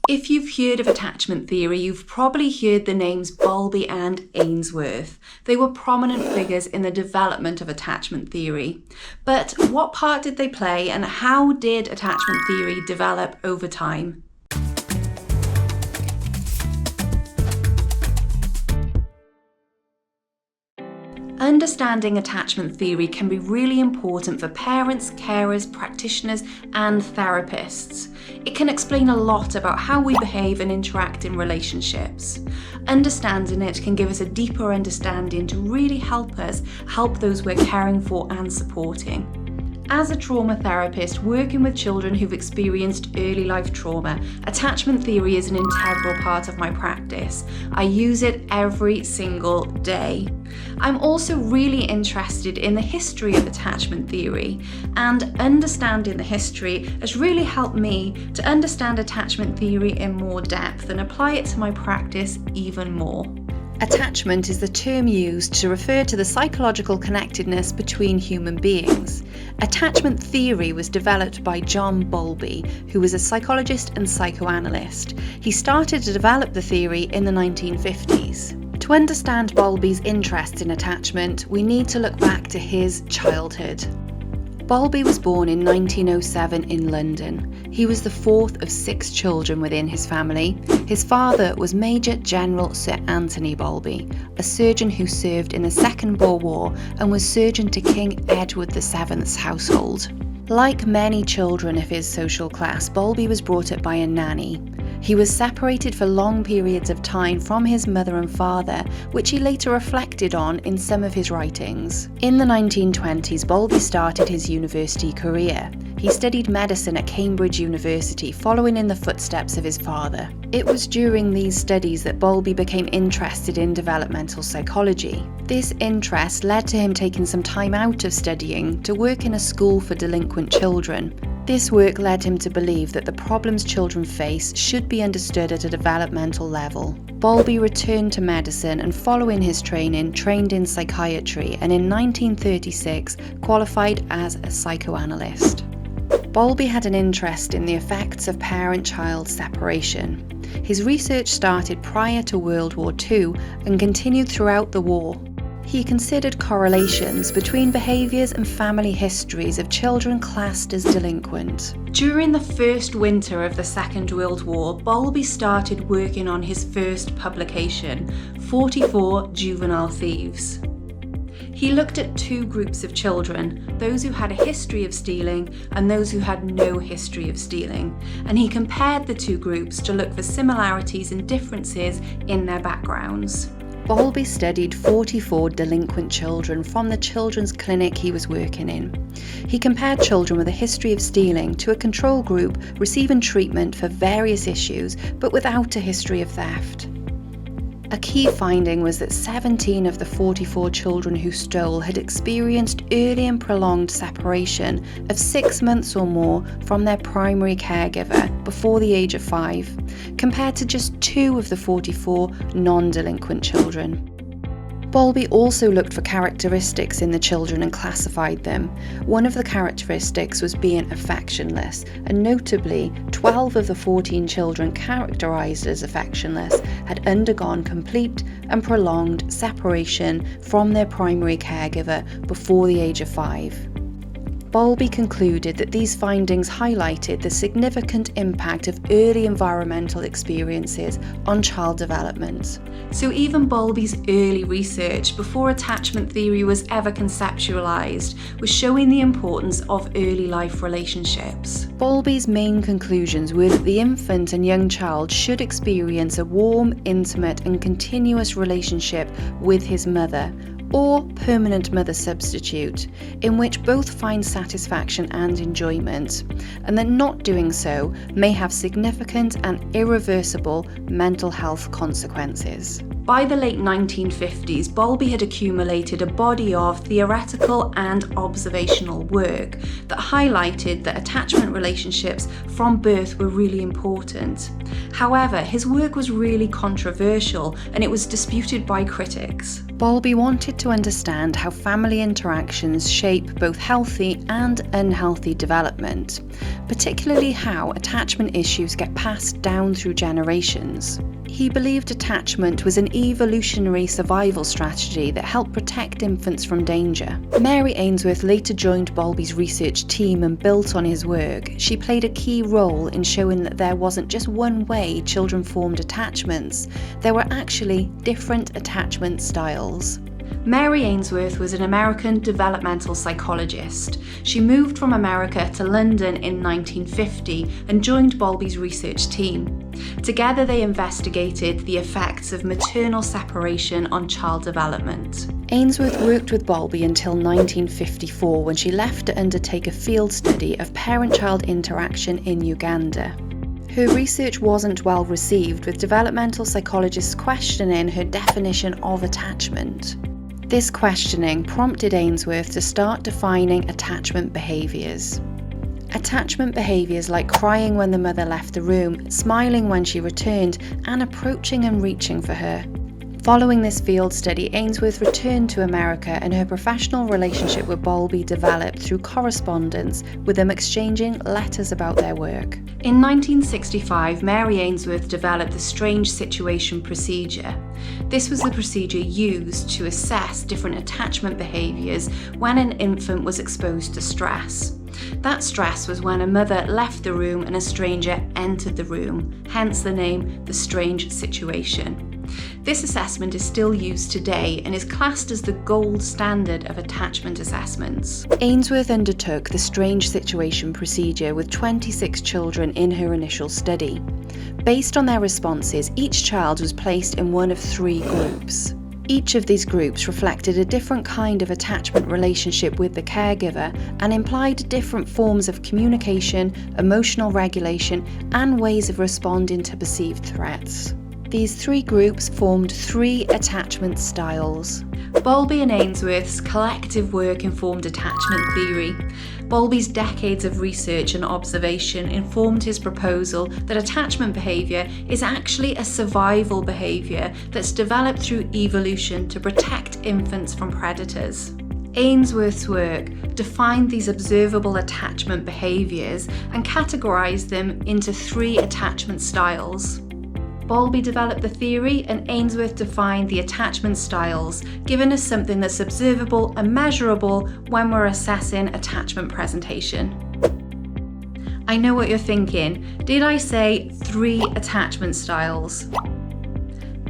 If you've heard of attachment theory, you've probably heard the names Bowlby and Ainsworth. They were prominent figures in the development of attachment theory. But what part did they play, and how did attachment theory develop over time? Understanding attachment theory can be really important for parents, carers, practitioners, and therapists. It can explain a lot about how we behave and interact in relationships. Understanding it can give us a deeper understanding to really help us help those we're caring for and supporting. As a trauma therapist working with children who've experienced early life trauma, attachment theory is an integral part of my practice. I use it every single day. I'm also really interested in the history of attachment theory, and understanding the history has really helped me to understand attachment theory in more depth and apply it to my practice even more. Attachment is the term used to refer to the psychological connectedness between human beings. Attachment theory was developed by John Bowlby, who was a psychologist and psychoanalyst. He started to develop the theory in the 1950s. To understand Bowlby's interest in attachment, we need to look back to his childhood. Bowlby was born in 1907 in London. He was the fourth of 6 children within his family. His father was Major General Sir Anthony Bowlby, a surgeon who served in the Second Boer War and was surgeon to King Edward VII's household. Like many children of his social class, Bowlby was brought up by a nanny. He was separated for long periods of time from his mother and father, which he later reflected on in some of his writings. In the 1920s, Bowlby started his university career. He studied medicine at Cambridge University, following in the footsteps of his father. It was during these studies that Bowlby became interested in developmental psychology. This interest led to him taking some time out of studying to work in a school for delinquent children. This work led him to believe that the problems children face should be understood at a developmental level. Bowlby returned to medicine and, following his training, trained in psychiatry, and in 1936 qualified as a psychoanalyst. Bowlby had an interest in the effects of parent-child separation. His research started prior to World War II and continued throughout the war. He considered correlations between behaviours and family histories of children classed as delinquent. During the first winter of the Second World War, Bowlby started working on his first publication, 44 Juvenile Thieves. He looked at 2 groups of children, those who had a history of stealing and those who had no history of stealing, and he compared the 2 groups to look for similarities and differences in their backgrounds. Bowlby studied 44 delinquent children from the children's clinic he was working in. He compared children with a history of stealing to a control group receiving treatment for various issues but without a history of theft. A key finding was that 17 of the 44 children who stole had experienced early and prolonged separation of 6 months or more from their primary caregiver before the age of 5, compared to just 2 of the 44 non-delinquent children. Bowlby also looked for characteristics in the children and classified them. One of the characteristics was being affectionless, and notably 12 of the 14 children characterised as affectionless had undergone complete and prolonged separation from their primary caregiver before the age of 5. Bowlby concluded that these findings highlighted the significant impact of early environmental experiences on child development. So even Bowlby's early research, before attachment theory was ever conceptualised, was showing the importance of early life relationships. Bowlby's main conclusions were that the infant and young child should experience a warm, intimate and continuous relationship with his mother, or permanent mother substitute, in which both find satisfaction and enjoyment, and that not doing so may have significant and irreversible mental health consequences. By the late 1950s, Bowlby had accumulated a body of theoretical and observational work that highlighted that attachment relationships from birth were really important. However, his work was really controversial and it was disputed by critics. Bowlby wanted to understand how family interactions shape both healthy and unhealthy development, particularly how attachment issues get passed down through generations. He believed attachment was an evolutionary survival strategy that helped protect infants from danger. Mary Ainsworth later joined Bowlby's research team and built on his work. She played a key role in showing that there wasn't just one way children formed attachments, there were actually different attachment styles. Mary Ainsworth was an American developmental psychologist. She moved from America to London in 1950 and joined Bowlby's research team. Together they investigated the effects of maternal separation on child development. Ainsworth worked with Bowlby until 1954 when she left to undertake a field study of parent-child interaction in Uganda. Her research wasn't well received, with developmental psychologists questioning her definition of attachment. This questioning prompted Ainsworth to start defining attachment behaviours. Attachment behaviours like crying when the mother left the room, smiling when she returned, and approaching and reaching for her. Following this field study, Ainsworth returned to America and her professional relationship with Bowlby developed through correspondence, with them exchanging letters about their work. In 1965, Mary Ainsworth developed the strange situation procedure. This was the procedure used to assess different attachment behaviours when an infant was exposed to stress. That stress was when a mother left the room and a stranger entered the room, hence the name the strange situation. This assessment is still used today and is classed as the gold standard of attachment assessments. Ainsworth undertook the strange situation procedure with 26 children in her initial study. Based on their responses, each child was placed in one of 3 groups. Each of these groups reflected a different kind of attachment relationship with the caregiver and implied different forms of communication, emotional regulation, and ways of responding to perceived threats. These 3 groups formed 3 attachment styles. Bowlby and Ainsworth's collective work informed attachment theory. Bowlby's decades of research and observation informed his proposal that attachment behaviour is actually a survival behaviour that's developed through evolution to protect infants from predators. Ainsworth's work defined these observable attachment behaviours and categorised them into 3 attachment styles. Bowlby developed the theory and Ainsworth defined the attachment styles, giving us something that's observable and measurable when we're assessing attachment presentation. I know what you're thinking. Did I say 3 attachment styles?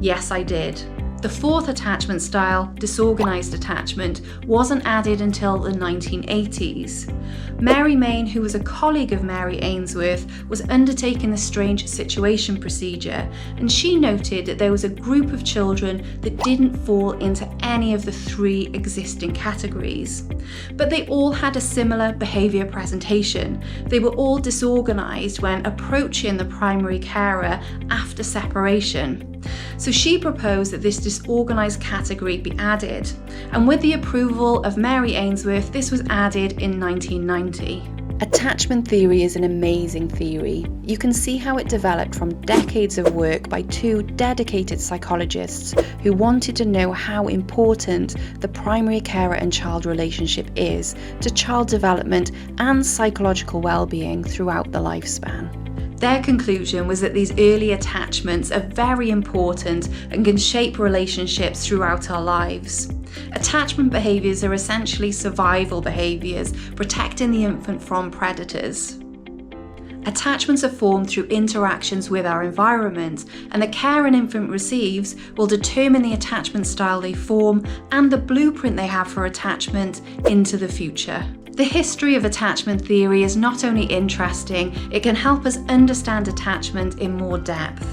Yes, I did. The 4th attachment style, disorganised attachment, wasn't added until the 1980s. Mary Main, who was a colleague of Mary Ainsworth, was undertaking the strange situation procedure, and she noted that there was a group of children that didn't fall into any of the 3 existing categories. But they all had a similar behaviour presentation. They were all disorganised when approaching the primary carer after separation. So she proposed that this disorganised category be added, and with the approval of Mary Ainsworth, this was added in 1990. Attachment theory is an amazing theory. You can see how it developed from decades of work by 2 dedicated psychologists who wanted to know how important the primary carer and child relationship is to child development and psychological well-being throughout the lifespan. Their conclusion was that these early attachments are very important and can shape relationships throughout our lives. Attachment behaviours are essentially survival behaviours, protecting the infant from predators. Attachments are formed through interactions with our environment, and the care an infant receives will determine the attachment style they form and the blueprint they have for attachment into the future. The history of attachment theory is not only interesting, it can help us understand attachment in more depth.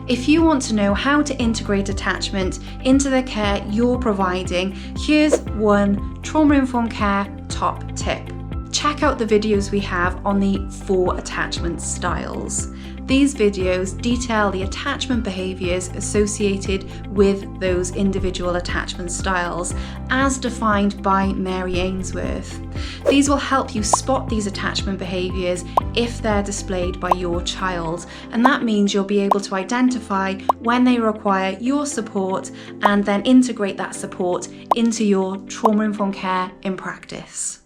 If you want to know how to integrate attachment into the care you're providing, here's one trauma-informed care top tip. Check out the videos we have on the 4 attachment styles. These videos detail the attachment behaviours associated with those individual attachment styles, as defined by Mary Ainsworth. These will help you spot these attachment behaviours if they're displayed by your child, and that means you'll be able to identify when they require your support and then integrate that support into your trauma-informed care in practice.